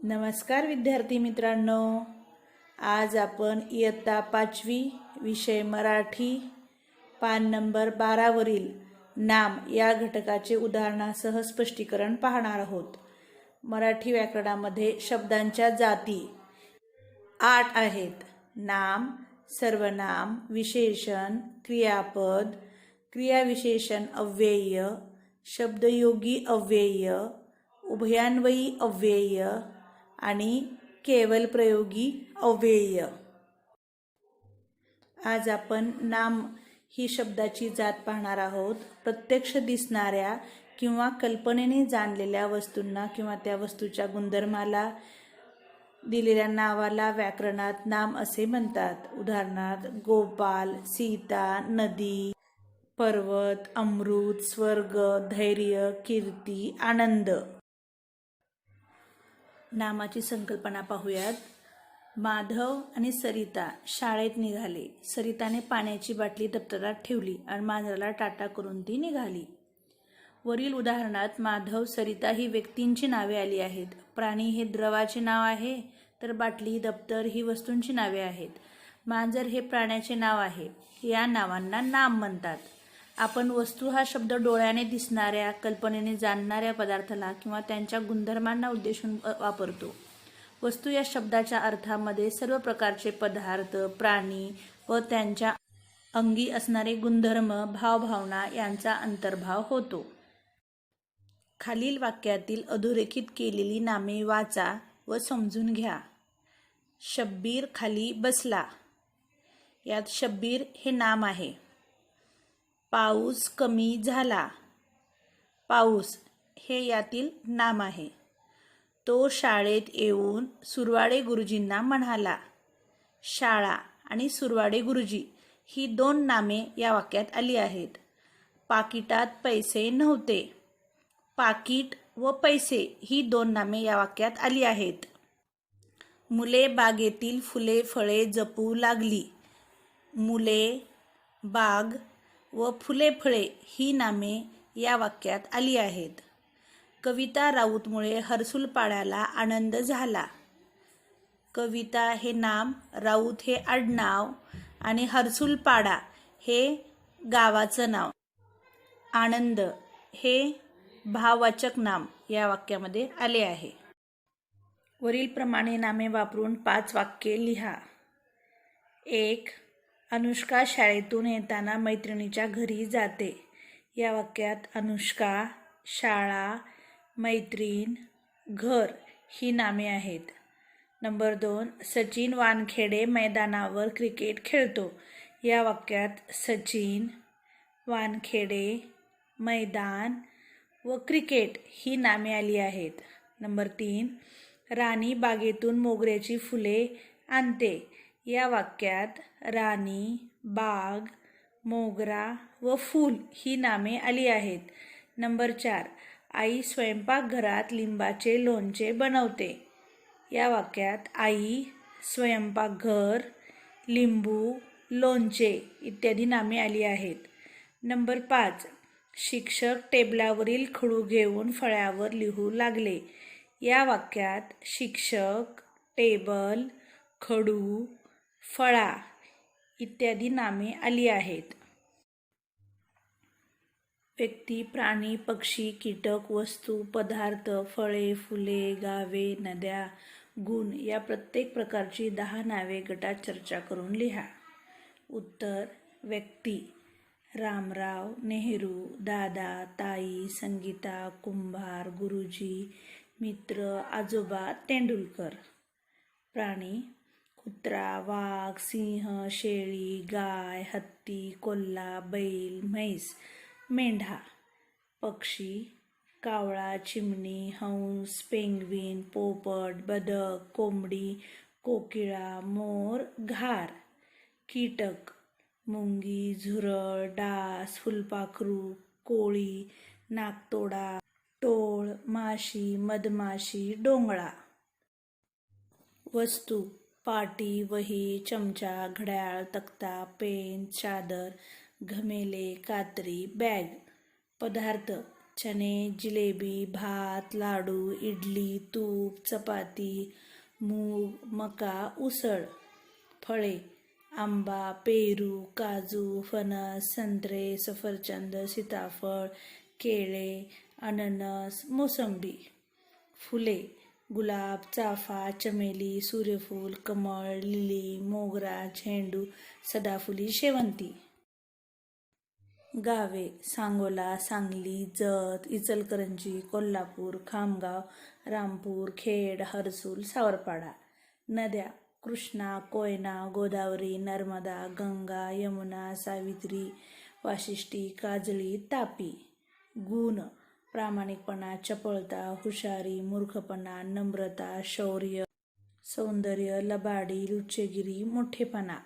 नमस्कार विद्यार्थी मित्रांनो, आज आपण इयत्ता 5वी विषय मराठी पान नंबर 12 वरील नाम या घटकाचे उदाहरणासह स्पष्टीकरण पाहणार आहोत। मराठी व्याकरणामध्ये शब्दांच्या जाती 8 आहेत। नाम, सर्वनाम, विशेषण, क्रियापद, क्रियाविशेषण अव्यय, शब्दयोगी अव्यय, उभयान्वयी अव्यय आणि केवल प्रयोगी अव्यय। आज आपण नाम ही शब्दाची जात पाहणार आहोत। प्रत्यक्ष दिसणाऱ्या किंवा कल्पनेने जाणलेल्या वस्तूंना किंवा त्या वस्तूच्या गुणधर्माला दिलेल्या नावाला व्याकरणात नाम असे म्हणतात। उदाहरणार्थ गोपाल, सीता, नदी, पर्वत, अमृत, स्वर्ग, धैर्य, कीर्ती, आनंद। नामाची संकल्पना पाहूयात। माधव आणि सरिता शाळेत निघाले। सरिताने पाण्याची बाटली दप्तरात ठेवली आणि मांजराला टाटा करून ती निघाली। वरील उदाहरणात माधव, सरिता ही व्यक्तींची नावे आली आहेत। प्राणी हे द्रवाचे नाव आहे, तर बाटली, दप्तर ही वस्तूंची नावे आहेत। मांजर हे प्राण्याचे नाव आहे। या नावांना नाम म्हणतात। आपण वस्तू हा शब्द डोळ्याने दिसणाऱ्या, कल्पनेने जाणणाऱ्या पदार्थाला किंवा त्यांच्या गुणधर्मांना उद्देशून वापरतो। वस्तू या शब्दाच्या अर्थामध्ये सर्व प्रकारचे पदार्थ, प्राणी व त्यांच्या अंगी असणारे गुणधर्म, भावभावना यांचा अंतर्भाव होतो। खालील वाक्यातील अधोरेखित केलेली नामे वाचा व समजून घ्या। शब्बीर खाली बसला। यात शब्बीर हे नाम आहे। पाऊस कमी झाला। पाऊस हे यातील नाम आहे। तो शाळेत येऊन सुरवाडे गुरुजींना म्हणाला। शाळा आणि सुरवाडे गुरुजी ही दोन नामे या वाक्यात आली आहेत। पाकिटात पैसे नव्हते। पाकिट व पैसे ही दोन नामे या वाक्यात आली आहेत। मुले बागेतील फुले फळे जपू लागली। मुले, बाग व फुले फळे ही नामे या वाक्यात आली आहेत। कविता राऊतमुळे हर्सुलपाड्याला आनंद झाला। कविता हे नाम, राऊत हे आडनाव आणि हर्सुलपाडा हे गावाचं नाव, आनंद हे भाववाचक नाम या वाक्यामध्ये आले आहे। वरील प्रमाणे नामे वापरून 5 वाक्ये लिहा। 1. अनुष्का शाळेतून येताना मैत्रिणीच्या घरी जाते। या वाक्यात अनुष्का, शाळा, मैत्रीण, घर ही नामे आहेत। नंबर 2. सचिन वानखेडे मैदानावर क्रिकेट खेळतो। या वाक्यात सचिन, वानखेडे, मैदान व क्रिकेट ही नामे आली आहेत। नंबर 3. राणी बागेतून मोगऱ्याची फुले आणते। या वाक्यात राणी, बाग, मोगरा व फूल ही नामे आली आहेत। नंबर 4. आई स्वयंपाकघरात लिंबाचे लोणचे बनवते। या वाक्यात आई, स्वयंपाकघर, लिंबू, लोणचे इत्यादी नामे आली आहेत। नंबर 5. शिक्षक टेबलावरील खडू घेऊन फळ्यावर लिहू लागले। या वाक्यात शिक्षक, टेबल, खडू, फळा इत्यादी नामे आली आहेत। व्यक्ती, प्राणी, पक्षी, कीटक, वस्तू, पदार्थ, फळे, फुले, गावे, नद्या, गुण या प्रत्येक प्रकारची 10 नावे गटात चर्चा करून लिहा। उत्तर: व्यक्ती: रामराव, नेहरू, दादा, ताई, संगीता, कुंभार, गुरुजी, मित्र, आजोबा, तेंडुलकर। प्राणी: कुत्रा, वाघ, सिंह, शेळी, गाय, हत्ती, कोल्हा, बैल, म्हैस, मेंढा। पक्षी: कावळा, चिमणी, हंस, पेंग्विन, पोपट, बदक, कोंबडी, कोकिळा, मोर, घार। कीटक: मुंगी, झुरळ, डास, फुलपाखरू, कोळी, नाकतोडा, टोळ, माशी, मधमाशी, डोंगळा। वस्तू: पाटी, वही, चमचा, घड्याळ, तक्ता, पेन, चादर, घमेले, कात्री, बॅग। पदार्थ: चणे, जिलेबी, भात, लाडू, इडली, तूप, चपाती, मूग, मका, उसळ. फळे: आंबा, पेरू, काजू, फणस, संत्रे, सफरचंद, सीताफळ, केळे, अननस, मोसंबी. फुले: गुलाब, चाफा, चमेली, सूर्यफूल, कमळ, लिली, मोगरा, झेंडू, सदाफुली, शेवंती. गावे: सांगोला, सांगली, जत, इचलकरंजी, कोल्हापूर, खामगाव, रामपूर, खेड, हर्सूल, सावरपाडा. नद्या: कृष्णा, कोयना, गोदावरी, नर्मदा, गंगा, यमुना, सावित्री, वाशिष्ठी, काजळी, तापी. गुण: प्रामाणिकपणा, चपळता, हुशारी, मूर्खपणा, नम्रता, शौर्य, सौंदर्य, लबाडी, लुच्चेगिरी, मोठेपणा.